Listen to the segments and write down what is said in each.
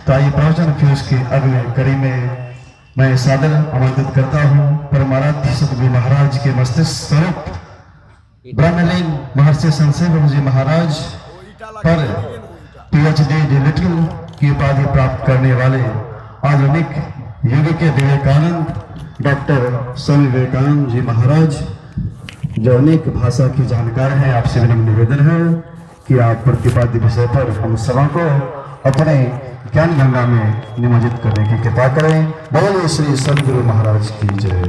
तो आइए प्रवचन फ्यूज की अगले कड़ी में मैं सादर आमंत्रित करता हूँ परमाराध्य सतगुरु महाराज के मस्तिष्क स्वरूप ब्रह्मलीन महर्षि संत जी महाराज पर PhD लिटरल की उपाधि प्राप्त करने वाले आधुनिक युग के विवेकानंद डॉक्टर स्वामी विवेकानंद जी महाराज, जो अनेक भाषा की जानकार हैं। आपसे विनम्र निवेदन है कि आप प्रतिपाद्य विषय पर हम सभा को अपने ज्ञान गंगा में निमज्जित करने की कृपा करें। बोलिए श्री सद्गुरु महाराज की जय।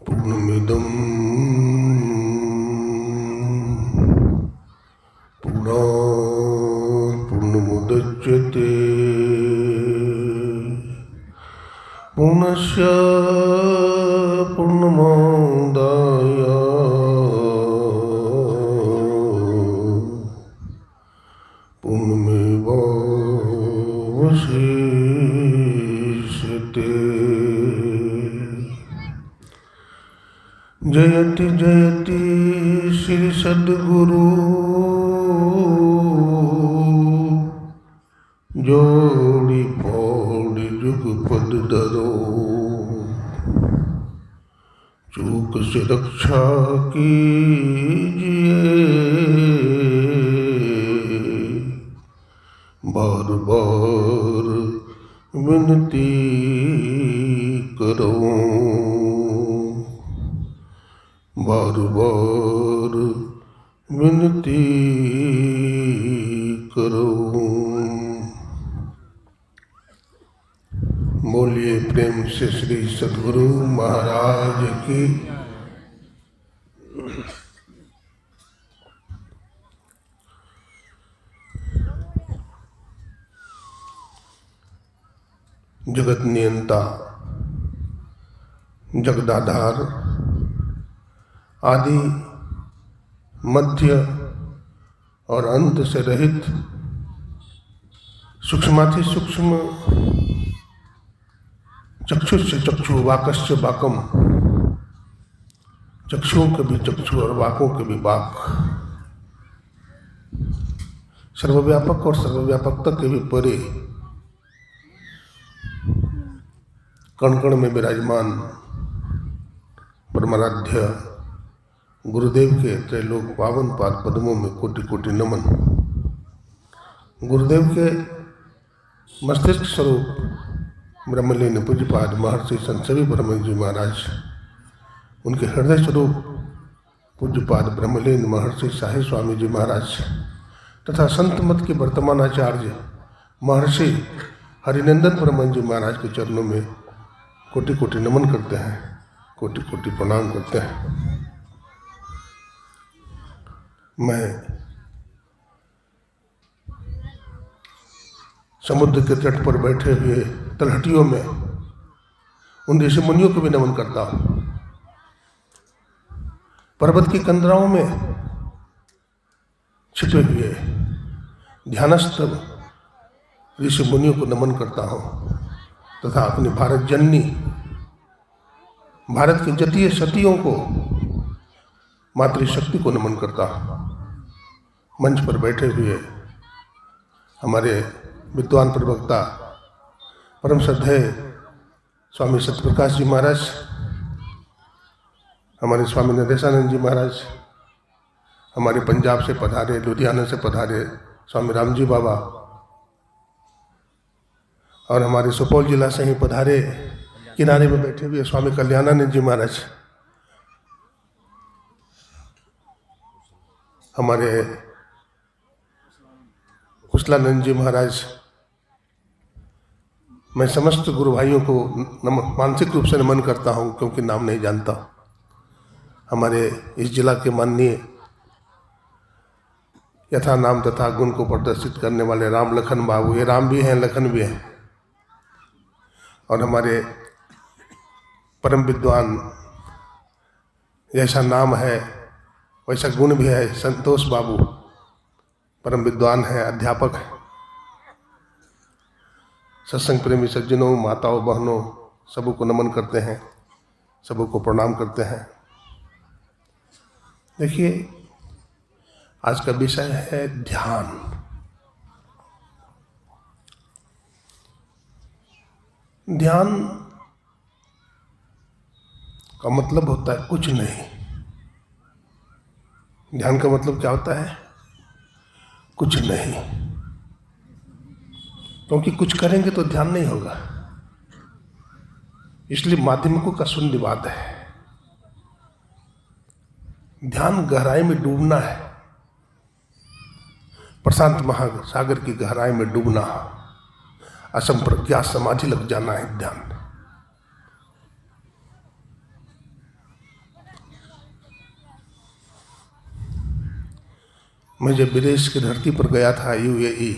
पूर्णमिदं पूर्णमुदच्यते पूर्णस्य पूर्णमादाय पूर्णमेवावशिष्यते। जयति जयति श्री सद्गुरु जोड़ी पौड़ी जुग पद दरो, चूक से रक्षा कीजिए बार बार विनती करो, बार बार विनती करो। बोलिए प्रेम से श्री सद्गुरु महाराज की। जगत नियंता, जगदाधार, आदि मध्य और अंत से रहित, सूक्ष्माति सूक्ष्म, चक्षुष चक्षु वाकश्च वाकम, चक्षुओं के भी चक्षु और वाकों के भी वाक, सर्वव्यापक और सर्वव्यापकता के भी परे, कण कण में विराजमान परमाराध्य गुरुदेव के त्रैलोक पावन पाद पद्मों में कोटि कोटि नमन। गुरुदेव के मस्तिष्क स्वरूप ब्रह्मलीन पूज्यपाद महर्षि संत सभी ब्रह्मन जी महाराज, उनके हृदय स्वरूप पूज्यपाद ब्रह्मलीन महर्षि साहिब स्वामी जी महाराज तथा संत मत के वर्तमान आचार्य महर्षि हरिनंदन ब्रह्मन जी महाराज के चरणों में कोटि कोटि नमन करते हैं, कोटि कोटि प्रणाम करते हैं। मैं समुद्र के तट पर बैठे हुए तलहटियों में उन ऋषि मुनियों को भी नमन करता हूँ। पर्वत की कंदराओं में छिपे हुए ध्यानस्थ ऋषि मुनियों को नमन करता हूँ तथा अपनी भारत जननी, भारत के जतीय सतियों को, मातृशक्ति को नमन करता हूँ। मंच पर बैठे हुए हमारे विद्वान प्रवक्ता परम श्रद्धेय स्वामी सत्यप्रकाश जी महाराज, हमारे स्वामी नरेशानंद जी महाराज, हमारे पंजाब से पधारे, लुधियाना से पधारे स्वामी राम जी बाबा, और हमारे सुपौल जिला से ही पधारे किनारे में बैठे हुए स्वामी कल्याणानंद जी महाराज, हमारे कुशलानंद जी महाराज। मैं समस्त गुरु भाइयों को मानसिक रूप से नमन करता हूं, क्योंकि नाम नहीं जानता। हमारे इस जिला के माननीय यथा नाम तथा गुण को प्रदर्शित करने वाले राम लखन बाबू, ये राम भी हैं लखन भी हैं। और हमारे परम विद्वान, जैसा नाम है वैसा गुण भी है, संतोष बाबू परम विद्वान है, अध्यापक है। सत्संग प्रेमी सज्जनों, माताओं, बहनों, सबको नमन करते हैं, सबको प्रणाम करते हैं। देखिए, आज का विषय है ध्यान। ध्यान का मतलब होता है कुछ नहीं। ध्यान का मतलब क्या होता है? कुछ नहीं। क्योंकि कुछ करेंगे तो ध्यान नहीं होगा, इसलिए माध्यमिकों का शून्य बात है। ध्यान गहराई में डूबना है, प्रशांत महासागर की गहराई में डूबना, असंप्रज्ञात समाधि लग जाना है ध्यान। मैं जब विदेश की धरती पर गया था, UAE,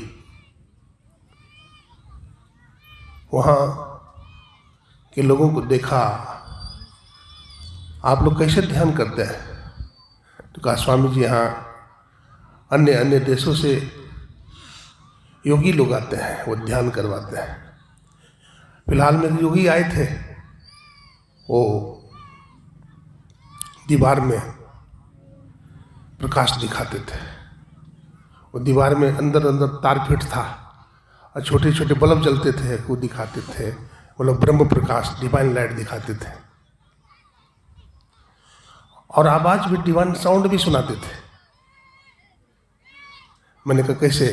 वहाँ के लोगों को देखा, आप लोग कैसे ध्यान करते हैं? तो कहा, स्वामी जी, यहाँ अन्य अन्य देशों से योगी लोग आते हैं, वो ध्यान करवाते हैं। फिलहाल में योगी आए थे, वो दीवार में प्रकाश दिखाते थे। वो दीवार में अंदर अंदर तार फिट था और छोटे छोटे बल्ब जलते थे, वो दिखाते थे, मतलब ब्रह्म प्रकाश, डिवाइन लाइट दिखाते थे। और आवाज भी, डिवाइन साउंड भी सुनाते थे। मैंने कहा कैसे?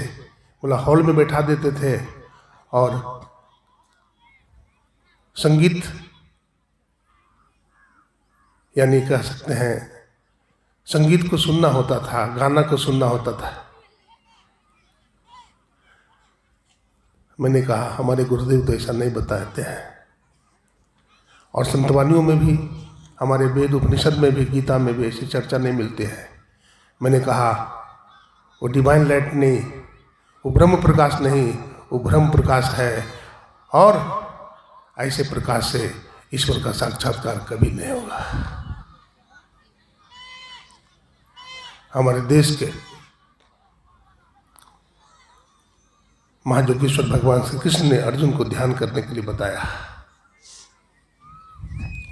बोला हॉल में बैठा देते थे और संगीत, यानी कह सकते हैं संगीत को सुनना होता था, गाना को सुनना होता था। मैंने कहा हमारे गुरुदेव तो ऐसा नहीं बताते हैं, और संतवानियों में भी, हमारे वेद उपनिषद में भी, गीता में भी ऐसी चर्चा नहीं मिलती है। मैंने कहा वो डिवाइन लाइट नहीं, वो ब्रह्म प्रकाश नहीं, वो ब्रह्म प्रकाश है, और ऐसे प्रकाश से ईश्वर का साक्षात्कार कभी नहीं होगा। हमारे देश के महायोगेश्वर भगवान श्री कृष्ण ने अर्जुन को ध्यान करने के लिए बताया,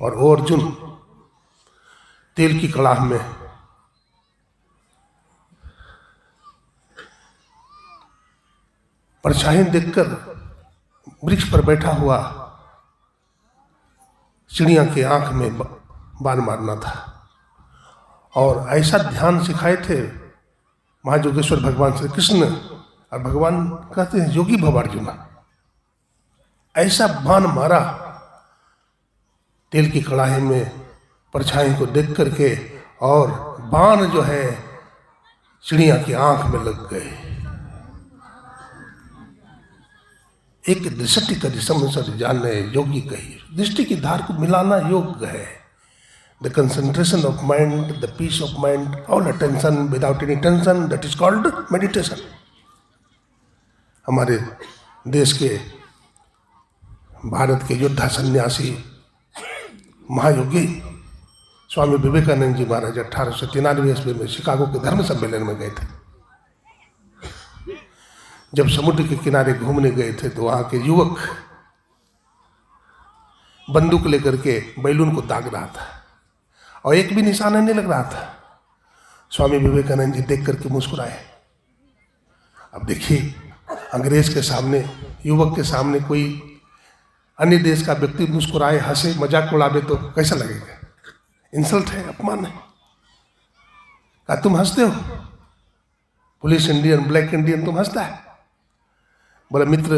और वो अर्जुन तेल की कड़ाह में परछाई देखकर वृक्ष पर बैठा हुआ चिड़िया की आंख में बाण मारना था। और ऐसा ध्यान सिखाए थे महायोगेश्वर भगवान श्री कृष्ण, और भगवान कहते हैं योगी भव अर्जुन। ऐसा बाण मारा तेल की कड़ाही में परछाई को देख करके, और बाण जो है चिड़िया की आंख में लग गए। एक दृष्टि कर समझ जाने योगी कही, दृष्टि की धार को मिलाना योग है। The concentration of mind, the peace of mind, all attention without any tension, that is called meditation. हमारे देश के, भारत के योद्धा सन्यासी महायोगी स्वामी विवेकानंद जी महाराज 1893 ईस्वी में शिकागो के धर्म सम्मेलन में गए थे। जब समुद्र के किनारे घूमने गए थे तो वहां के युवक बंदूक लेकर के बैलून को दाग रहा था, और एक भी निशाना नहीं लग रहा था। स्वामी विवेकानंद जी देख करके मुस्कुराए। अब देखिए, अंग्रेज के सामने, युवक के सामने कोई अन्य देश का व्यक्ति मुस्कुराए, हंसे, मजाक उड़ावे तो कैसा लगेगा? इंसल्ट है, अपमान है। क्या तुम हंसते हो? पुलिस इंडियन, ब्लैक इंडियन, तुम हंसता है? बोला मित्र,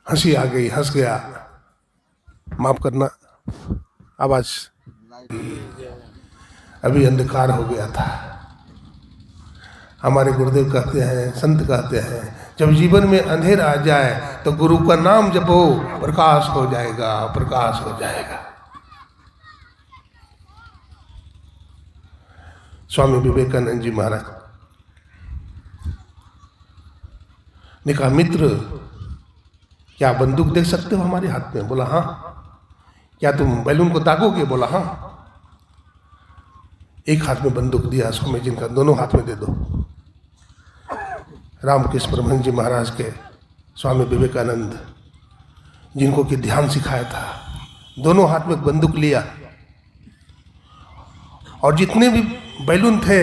हंसी आ गई, हंस गया, माफ करना, आवाज अभी अंधकार हो गया था। हमारे गुरुदेव कहते हैं, संत कहते हैं, जब जीवन में अंधेरा आ जाए तो गुरु का नाम जपो, प्रकाश हो जाएगा, प्रकाश हो जाएगा। स्वामी विवेकानंद जी महाराज ने कहा, मित्र क्या बंदूक देख सकते हो हमारे हाथ में? बोला हाँ। क्या तुम बैलून को दागोगे? बोला हाँ। एक हाथ में बंदूक दिया स्वामी जी का, दोनों हाथ में दे दो। रामकृष्ण परमहंस जी महाराज के स्वामी विवेकानंद, जिनको कि ध्यान सिखाया था, दोनों हाथ में बंदूक लिया और जितने भी बैलून थे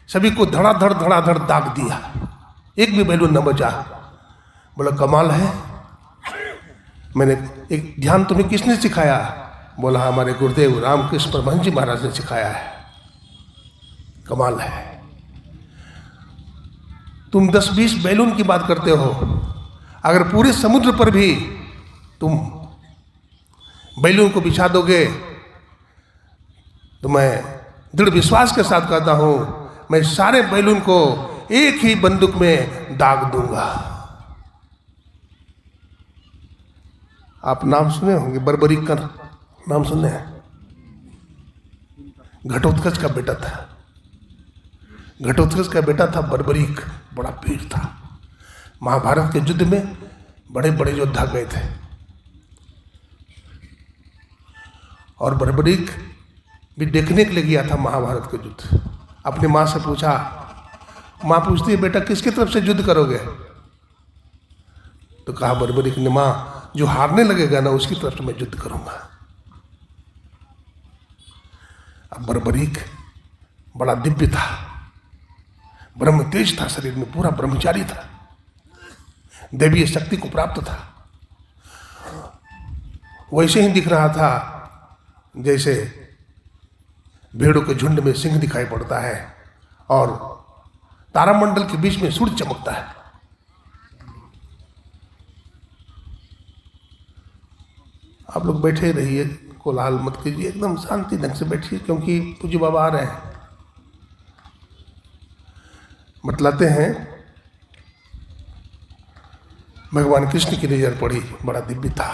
सभी को धड़ाधड़ दाग दिया, एक भी बैलून न बचा। बोला कमाल है, मैंने एक ध्यान तुम्हें किसने सिखाया? बोला हमारे गुरुदेव रामकृष्ण परमहंस जी महाराज ने सिखाया है। कमाल है। तुम 10-20 बैलून की बात करते हो, अगर पूरे समुद्र पर भी तुम बैलून को बिछा दोगे तो मैं दृढ़ विश्वास के साथ कहता हूं, मैं सारे बैलून को एक ही बंदूक में दाग दूंगा। आप नाम सुने होंगे, बर्बरीक का नाम सुने हैं? घटोत्कच का बेटा था। घटोत्कच का बेटा था बर्बरीक, बड़ा वीर था। महाभारत के युद्ध में बड़े बड़े योद्धा गए थे और बर्बरीक भी देखने के लिए गया था महाभारत के युद्ध। अपनी माँ से पूछा, माँ पूछती है बेटा किसकी तरफ से युद्ध करोगे? तो कहा बर्बरीक ने, माँ जो हारने लगेगा ना उसकी तरफ से मैं युद्ध करूंगा। अब बर्बरीक बड़ा दिव्य था, ब्रह्म तेज था, शरीर में पूरा ब्रह्मचारी था, दैवीय शक्ति को प्राप्त था। वैसे ही दिख रहा था जैसे भेड़ों के झुंड में सिंह दिखाई पड़ता है और तारामंडल के बीच में सूर्य चमकता है। आप लोग बैठे रहिए, कोलाहल मत कीजिए, एकदम शांति ढंग से बैठिए, क्योंकि पूज्य बाबा आ रहे हैं। बतलाते हैं भगवान कृष्ण की नजर पड़ी, बड़ा दिव्य था।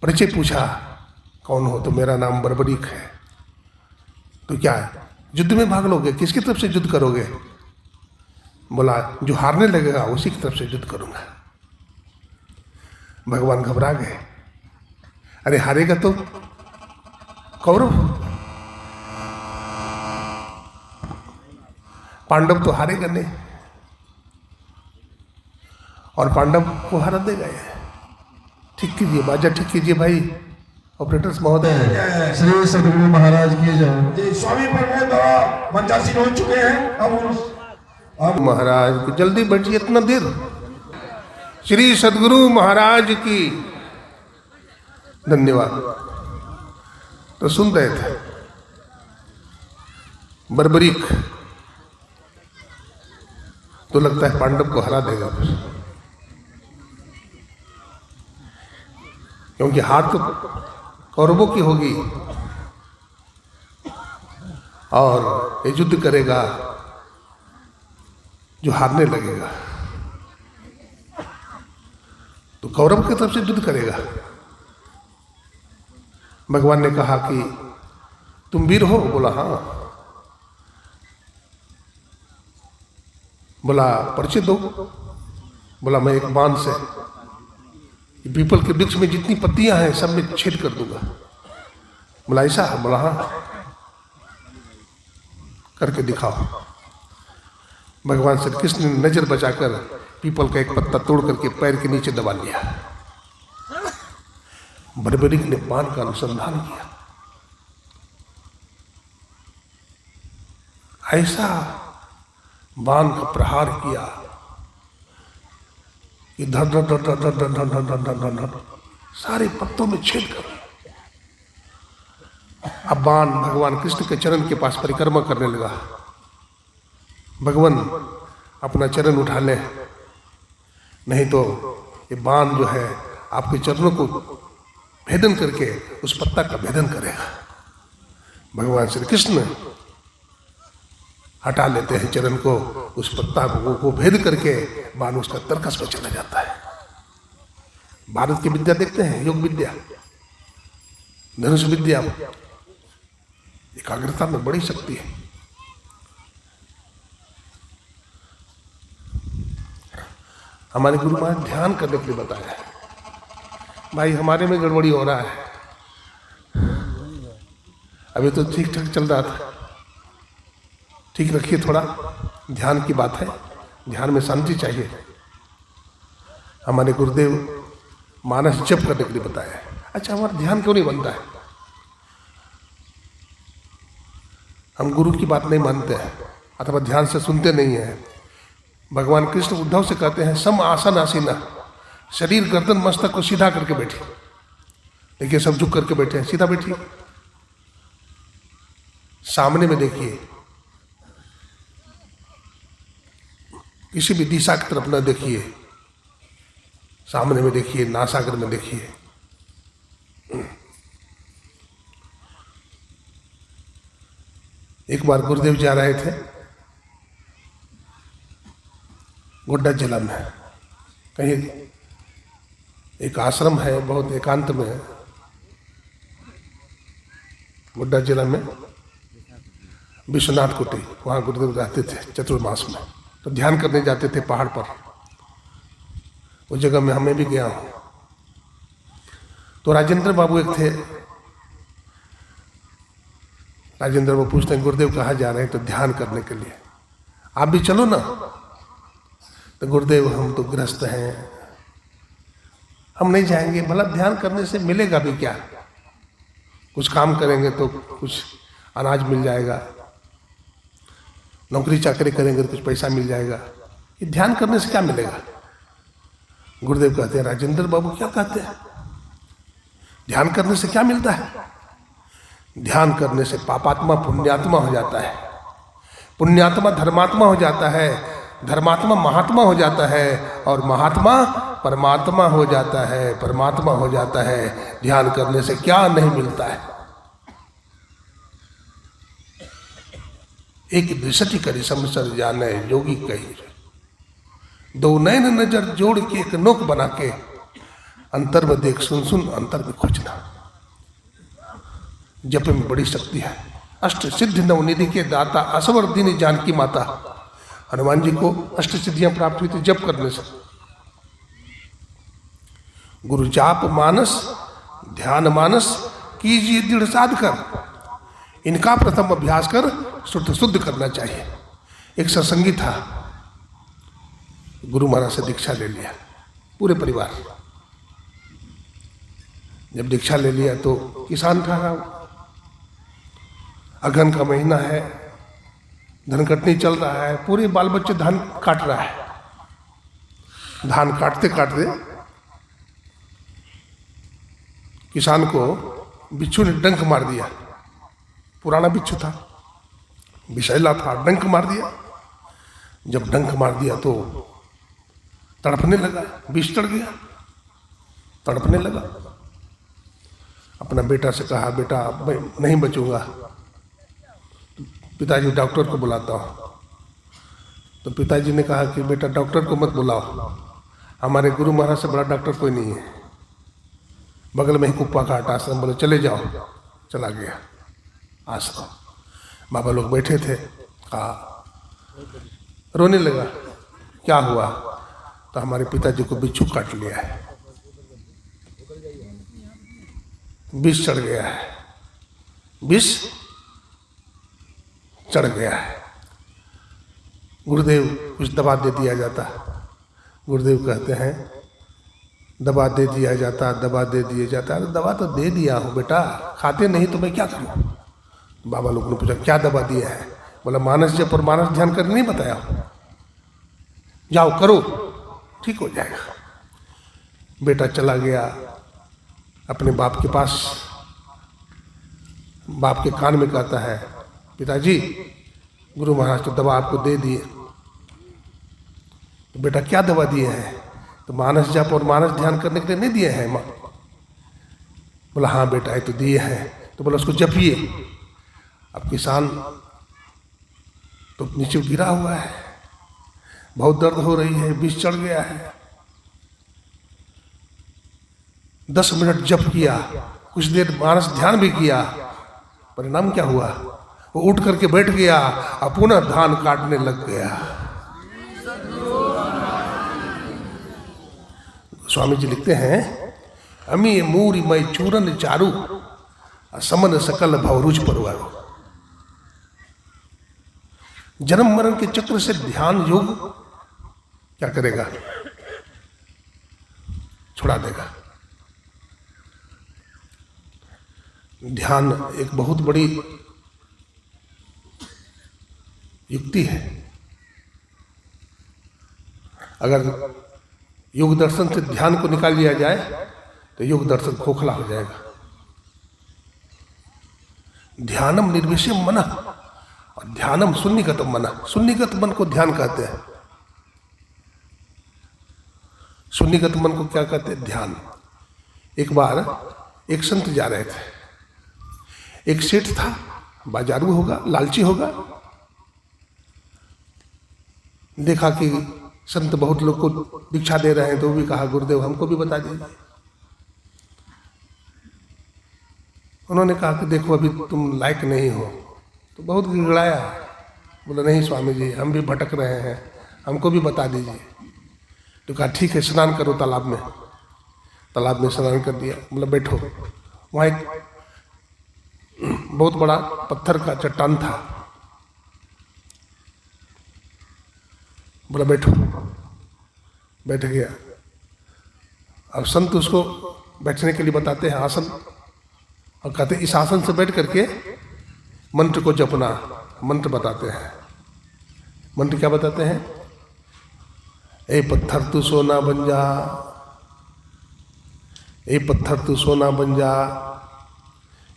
परिचय पूछा, कौन हो? तो मेरा नाम बर्बरीक है। तो क्या युद्ध में भाग लोगे? किसकी तरफ से युद्ध करोगे? बोला जो हारने लगेगा उसी की तरफ से युद्ध करूंगा। भगवान घबरा गए, अरे हारेगा तो कौरव, पांडव तो हारेगा नहीं, और पांडव को हरा देगा। ठीक कीजिए, बाजा ठीक कीजिए भाई, ऑपरेटर्स महोदय। श्री सदगुरु महाराज की जय। जी, स्वामी प्रमोद मंचासीन हो चुके हैं। अब महाराज जल्दी बैठिए, इतना देर। श्री सदगुरु महाराज की धन्यवाद। तो सुन रहे थे बर्बरीक, तो लगता है पांडव को हरा देगा फिर, क्योंकि हार तो कौरवों की होगी और ये युद्ध करेगा जो हारने लगेगा, तो कौरव की तरफ से युद्ध करेगा। भगवान ने कहा कि तुम वीर हो? बोला हाँ। बोला परिचय दो? बोला मैं एक बाण से पीपल के वृक्ष में जितनी पत्तियां हैं सब में छेद कर दूंगा। बोला ऐसा? बोला हाँ, करके दिखाओ। भगवान श्री कृष्ण ने नजर बचाकर पीपल का एक पत्ता तोड़ करके पैर के नीचे दबा लिया। बर्बरीक ने बाण का अनुसंधान किया, ऐसा बाण का प्रहार किया कि धड़ धड़ धड़ धड़ धड़ धड़ धड़ धड़ धड़ धड़ धड़ सारे पत्तों में छेद कर। अब बाण भगवान कृष्ण के चरण के पास परिक्रमा करने लगा। भगवान अपना चरण उठा ले, नहीं तो ये बाण जो है आपके चरणों को भेदन करके उस पत्ता का भेदन करेगा। भगवान श्री कृष्ण हटा लेते हैं चरण को, उस पत्ता को भेद करके बाण उसका तरकस में चला जाता है। भारत की विद्या देखते हैं, योग विद्या, धनुष विद्या, एकाग्रता में बड़ी शक्ति है। हमारे गुरु महाराज ध्यान करने के लिए बताया है। भाई हमारे में गड़बड़ी हो रहा है, अभी तो ठीक ठाक चल रहा था, ठीक रखिए, थोड़ा ध्यान की बात है, ध्यान में शांति चाहिए। हमारे गुरुदेव मानस जप करने के लिए बताया है। अच्छा, हमारा ध्यान क्यों नहीं बनता है? हम गुरु की बात नहीं मानते हैं अथवा ध्यान से सुनते नहीं हैं। भगवान कृष्ण उद्धव से कहते हैं सम आसन आसीना, शरीर गर्दन मस्तक को सीधा करके बैठिए। देखिए सब झुक करके बैठे हैं, सीधा बैठिए, सामने में देखिए, किसी भी दिशा की तरफ न देखिए, सामने में देखिए, नासागर में देखिए। एक बार गुरुदेव जा रहे थे गोड्डा जिला में, कहीं एक आश्रम है बहुत एकांत में, गोड्डा जिला में विश्वनाथ कुटी, वहाँ गुरुदेव रहते थे चतुर्मास में। तो ध्यान करने जाते थे पहाड़ पर, उस जगह में हमें भी गया हूँ। तो राजेंद्र बाबू एक थे, राजेंद्र बाबू पूछते हैं गुरुदेव कहाँ जा रहे हैं? तो ध्यान करने के लिए। आप भी चलो ना। तो गुरुदेव हम तो गृहस्थ हैं, हम नहीं जाएंगे। भला ध्यान करने से मिलेगा भी क्या? कुछ काम करेंगे तो कुछ अनाज मिल जाएगा, नौकरी चाकरी करेंगे तो कुछ पैसा मिल जाएगा, ये ध्यान करने से क्या मिलेगा? गुरुदेव कहते हैं राजेंद्र बाबू क्या कहते हैं, ध्यान करने से क्या मिलता है? ध्यान करने से पापात्मा पुण्यात्मा हो जाता है, पुण्यात्मा धर्मात्मा हो जाता है, धर्मात्मा महात्मा हो जाता है, और महात्मा परमात्मा हो जाता है, परमात्मा हो जाता है। ध्यान करने से क्या नहीं मिलता है? एक दृष्टि करी समसर जाने योगी कही, दो नैन नजर जोड़ के एक नोक बना के, अंतर में देख सुन सुन अंतर में खोजना। जप में बड़ी शक्ति है। अष्ट सिद्धि नवनिधि के दाता असवर दीनी जानकी माता, हनुमान जी को अष्ट सिद्धियां प्राप्त हुई थी जप करने से। गुरु जाप मानस ध्यान मानस कीजिए दृढ़ साध कर, इनका प्रथम अभ्यास कर शुद्ध शुद्ध करना चाहिए। एक सत्संगी था, गुरु महाराज से दीक्षा ले लिया पूरे परिवार। जब दीक्षा ले लिया तो किसान था, अगहन का महीना है, धन कटनी चल रहा है, पूरे बाल बच्चे धान काट रहा है। धान काटते काटते किसान को बिच्छू ने डंक मार दिया। पुराना बिच्छू था, विषैला था, डंक मार दिया। जब डंक मार दिया तो तड़पने लगा, विष चढ़ गया, तड़पने लगा। अपना बेटा से कहा बेटा मैं नहीं बचूंगा, पिताजी डॉक्टर को बुलाता हूँ। तो पिताजी ने कहा कि बेटा डॉक्टर को मत बुलाओ, हमारे गुरु महाराज से बड़ा डॉक्टर कोई नहीं है, बगल में ही कुप्पा घाट आश्रम, बोले चले जाओ। चला गया आश्रम, बाबा लोग बैठे थे, कहा रोने लगा, क्या हुआ? तो हमारे पिताजी को बिच्छू काट लिया है, विष चढ़ गया है, विष चढ़ गया है। गुरुदेव कुछ दवा दे दिया जाता। गुरुदेव कहते हैं दवा दे दिया जाता, दवा दे दिया जाता। अरे दवा तो दे दिया हूँ बेटा, खाते नहीं तो मैं क्या करूँ? बाबा लोग ने पूछा क्या दवा दिया है? बोला मानस जप और मानस ध्यान करने नहीं बताया, जाओ करो ठीक हो जाएगा। बेटा चला गया अपने बाप के पास, बाप के कान में कहता है पिताजी गुरु महाराज तो दवा आपको दे दिए। तो बेटा क्या दवा दिए हैं? तो मानस जप और मानस ध्यान करने के लिए नहीं दिए हैं माँ? बोला हाँ बेटा ये तो दिए हैं। तो बोला उसको जपिए। अब किसान तो नीचे गिरा हुआ है, बहुत दर्द हो रही है, विष चढ़ गया है। 10 मिनट जप किया, कुछ देर मानस ध्यान भी किया, परिणाम क्या हुआ? वो उठ करके बैठ गया और पुनः धान काटने लग गया। स्वामी जी लिखते हैं, अमी मूरी मई चूरन चारू समन सकल भवरुच परवारो। जन्म मरण के चक्र से ध्यान योग क्या करेगा? छुड़ा देगा। ध्यान एक बहुत बड़ी युक्ति है। अगर योग दर्शन से ध्यान को निकाल लिया जाए तो योग दर्शन खोखला हो जाएगा। ध्यानम निर्विषयम मन और ध्यानम शून्यगत मन। शून्यगत मन को ध्यान कहते हैं। शून्यगत मन को क्या कहते हैं? ध्यान। एक बार एक संत जा रहे थे। एक सेठ था, बाजारू होगा, लालची होगा। देखा कि संत बहुत लोग को दीक्षा दे रहे हैं तो भी कहा, गुरुदेव हमको भी बता दीजिए। उन्होंने कहा कि देखो अभी तुम लायक नहीं हो। तो बहुत गिड़गिड़ाया, बोला नहीं स्वामी जी हम भी भटक रहे हैं, हमको भी बता दीजिए। तो कहा ठीक है स्नान करो तालाब में। तालाब में स्नान कर दिया। बोला बैठो। वहाँ एक बहुत बड़ा पत्थर का चट्टान था। बोला बैठो। बैठ गया। अब संत उसको बैठने के लिए बताते हैं आसन, और कहते हैं इस आसन से बैठ करके मंत्र को जपना। मंत्र बताते हैं। मंत्र क्या बताते हैं? ए पत्थर तू सोना बन जा, ए पत्थर तू सोना बन जा,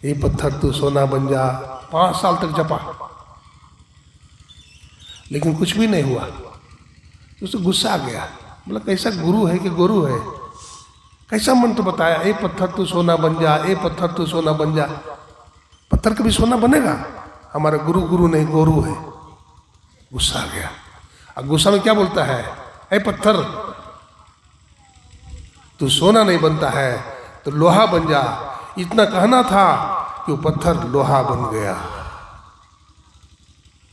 ए पत्थर तू सोना बन जा। 5 साल तक जपा, लेकिन कुछ भी नहीं हुआ। तो उसे गुस्सा आ गया। बोला कैसा गुरु है कि गुरु है, कैसा मंत्र बताया? ए पत्थर तू सोना बन जा, ए पत्थर तू सोना बन जा। पत्थर कभी सोना बनेगा? हमारा गुरु गुरु नहीं गोरू है। गुस्सा आ गया। अब गुस्सा में क्या बोलता है? ए पत्थर तू सोना नहीं बनता है तो लोहा बन जा। इतना कहना था कि वो पत्थर लोहा बन गया।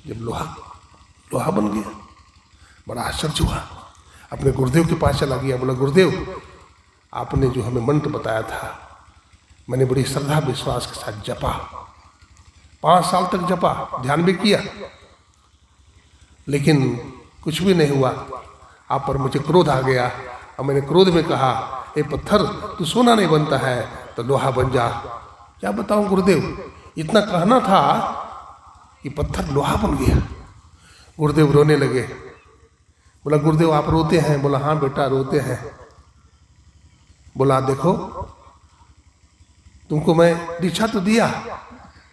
जब लोहा बन गया, बड़ा आश्चर्य हुआ। अपने गुरुदेव के पास चला गया। बोला गुरुदेव आपने जो हमें मंत्र बताया था, मैंने बड़ी श्रद्धा विश्वास के साथ जपा। 5 साल तक जपा, ध्यान भी किया, लेकिन कुछ भी नहीं हुआ। आप पर मुझे क्रोध आ गया और मैंने क्रोध में कहा ए पत्थर तू सोना नहीं बनता है तो लोहा बन जा। क्या बताऊं गुरुदेव, इतना कहना था कि पत्थर लोहा बन गया। गुरुदेव रोने लगे। बोला गुरुदेव आप रोते हैं? बोला हाँ बेटा रोते हैं। बोला देखो तुमको मैं दीक्षा तो दिया,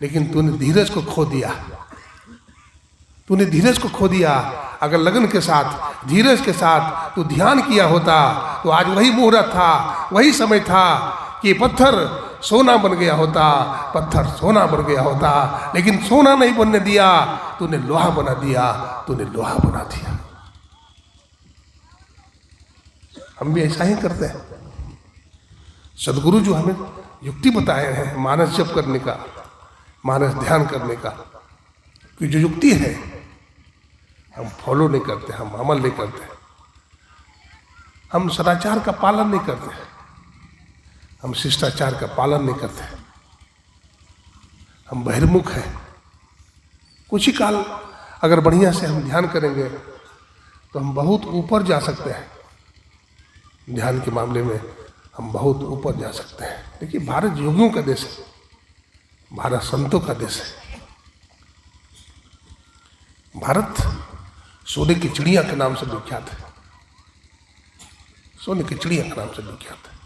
लेकिन तूने धीरज को खो दिया। तूने धीरज को खो दिया। अगर लगन के साथ, धीरज के साथ तू ध्यान किया होता तो आज वही मुहूर्त था, वही समय था कि पत्थर सोना बन गया होता। पत्थर सोना बन गया होता, लेकिन सोना नहीं बनने दिया, तूने लोहा बना दिया। तूने लोहा बना दिया। हम भी ऐसा ही करते हैं। सदगुरु जो हमें युक्ति बताए हैं मानस जप करने का, मानस ध्यान करने का, कि जो युक्ति है हम फॉलो नहीं करते, हम अमल नहीं करते, हम सदाचार का पालन नहीं करते, हम शिष्टाचार का पालन नहीं करते, हम बहिर्मुख हैं। कुछ ही काल अगर बढ़िया से हम ध्यान करेंगे तो हम बहुत ऊपर जा सकते हैं। ध्यान के मामले में हम बहुत ऊपर जा सकते हैं। देखिए भारत योगियों का देश है, भारत संतों का देश है। भारत सोने की चिड़िया के नाम से विख्यात है। सोने की चिड़िया के नाम से विख्यात है।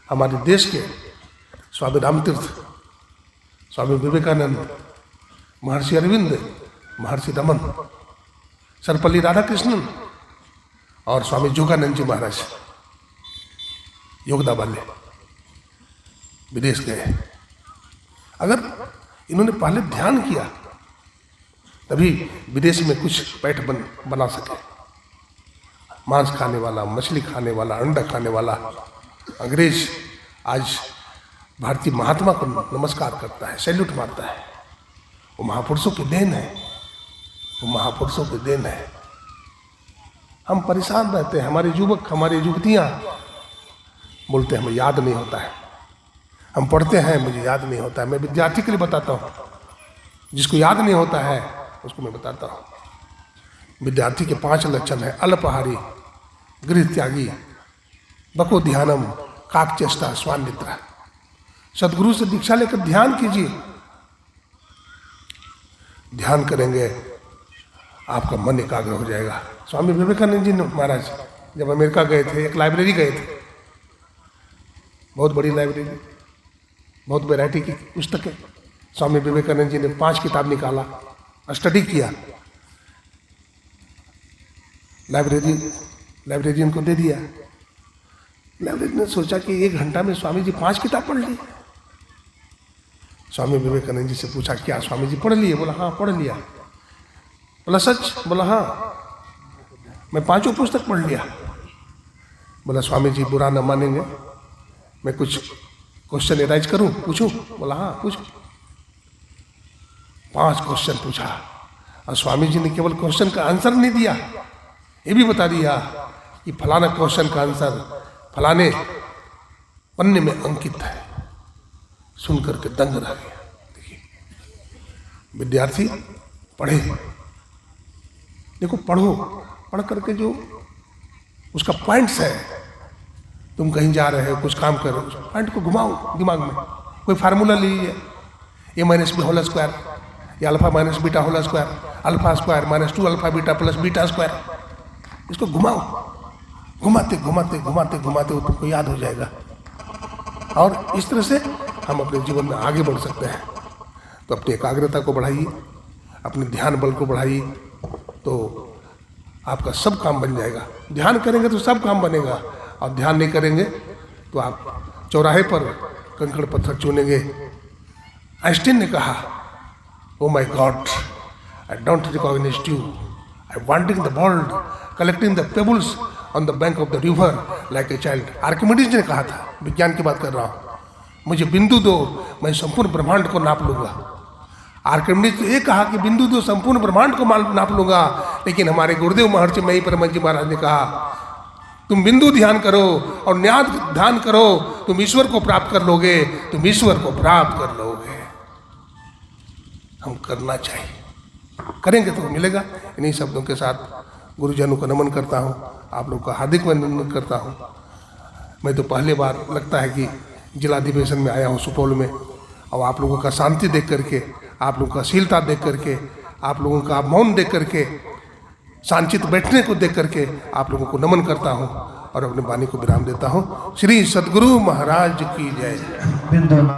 हमारे देश के स्वामी रामतीर्थ, स्वामी विवेकानंद, महर्षि अरविंद, महर्षि रमन, सर्वपल्ली राधाकृष्णन और स्वामी योगानंद जी महाराज योगदा वाले विदेश गए। अगर इन्होंने पहले ध्यान किया तभी विदेश में कुछ पैठ बना सके। मांस खाने वाला, मछली खाने वाला, अंडा खाने वाला अंग्रेज आज भारतीय महात्मा को नमस्कार करता है, सैल्यूट मारता है। वो महापुरुषों की देन है, वो महापुरुषों की देन है। हम परेशान रहते हैं, हमारे युवक हमारी युवतियाँ बोलते हैं हमें याद नहीं होता है। हम पढ़ते हैं, मुझे याद नहीं होता है। मैं विद्यार्थी के लिए बताता हूँ, जिसको याद नहीं होता है उसको मैं बताता हूँ। विद्यार्थी के 5 लक्षण है: अल्पाहारी, गृह त्यागी, बको ध्यानम, काक चेष्टा, स्वान निद्रा। सदगुरु से दीक्षा लेकर ध्यान कीजिए। ध्यान करेंगे आपका मन एकाग्र हो जाएगा। स्वामी विवेकानंद जी महाराज जब अमेरिका गए थे, एक लाइब्रेरी गए थे, बहुत बड़ी लाइब्रेरी, बहुत वैरायटी की पुस्तकें। स्वामी विवेकानंद जी ने 5 किताब निकाला, स्टडी किया, लाइब्रेरियन को दे दिया। लाइब्रेरियन ने सोचा कि 1 घंटा में स्वामी जी 5 किताब पढ़ ली। स्वामी विवेकानंद जी से पूछा, क्या स्वामी जी पढ़ लिए? बोला हाँ पढ़ लिया। बोला सच? बोला हाँ, मैं 5 पुस्तक पढ़ लिया। बोला स्वामी जी बुरा न मानेंगे, मैं कुछ क्वेश्चन एराइज करूं, पूछूं? बोला हाँ पूछो। 5 क्वेश्चन पूछा और स्वामी जी ने केवल क्वेश्चन का आंसर नहीं दिया, ये भी बता दिया कि फलाना क्वेश्चन का आंसर फलाने पन्ने में अंकित है। सुन करके दंग रह गया। देखिए विद्यार्थी पढ़े, देखो पढ़ो, पढ़ करके जो उसका पॉइंट्स है, तुम कहीं जा रहे हो, कुछ काम कर रहे हो, उस पॉइंट को घुमाओ दिमाग में। कोई फार्मूला ले लीजिए, a-b² या alpha minus beta whole square, alpha square minus 2 alpha beta plus beta square. इसको घुमाओ, घुमाते घुमाते घुमाते घुमाते वो तुमको याद हो जाएगा। और इस तरह से हम अपने जीवन में आगे बढ़ सकते हैं। तो अपनी एकाग्रता को बढ़ाइए, अपने ध्यान बल को बढ़ाइए, तो आपका सब काम बन जाएगा। ध्यान करेंगे तो सब काम बनेगा, और ध्यान नहीं करेंगे तो आप चौराहे पर कंकड़ पत्थर चुनेंगे। आइंस्टीन ने कहा, oh my God, I don't recognise you, I wanting the world, collecting the pebbles on the bank of the river like a child. Archimedes ने कहा था, विज्ञान की बात कर रहा हूँ, मुझे बिंदु दो, मैं संपूर्ण ब्रह्मांड को नाप लूंगा। आर्किमिडीज ने ये कहा कि बिंदु दो, संपूर्ण ब्रह्मांड को नाप लूंगा। लेकिन हमारे गुरुदेव महर्षि मई परम जी महाराज ने कहा, तुम बिंदु ध्यान करो और न्याद ध्यान करो, तुम ईश्वर को प्राप्त कर लोगे, तुम ईश्वर को प्राप्त कर लोगे। हम करना चाहिए, करेंगे तो मिलेगा। इन्हीं शब्दों के साथ गुरुजनों को नमन करता हूँ, आप लोग का हार्दिक नमन करता हूँ। मैं तो पहली बार लगता है कि जिला अधिवेशन में आया हूँ सुपौल में, और आप लोगों का शांति देख करके, आप लोगों का शीलता देख करके, आप लोगों का मौन देख करके, शांतित बैठने को देख करके आप लोगों को नमन करता हूँ और अपने वाणी को विराम देता हूँ। श्री सद्गुरु महाराज की जय।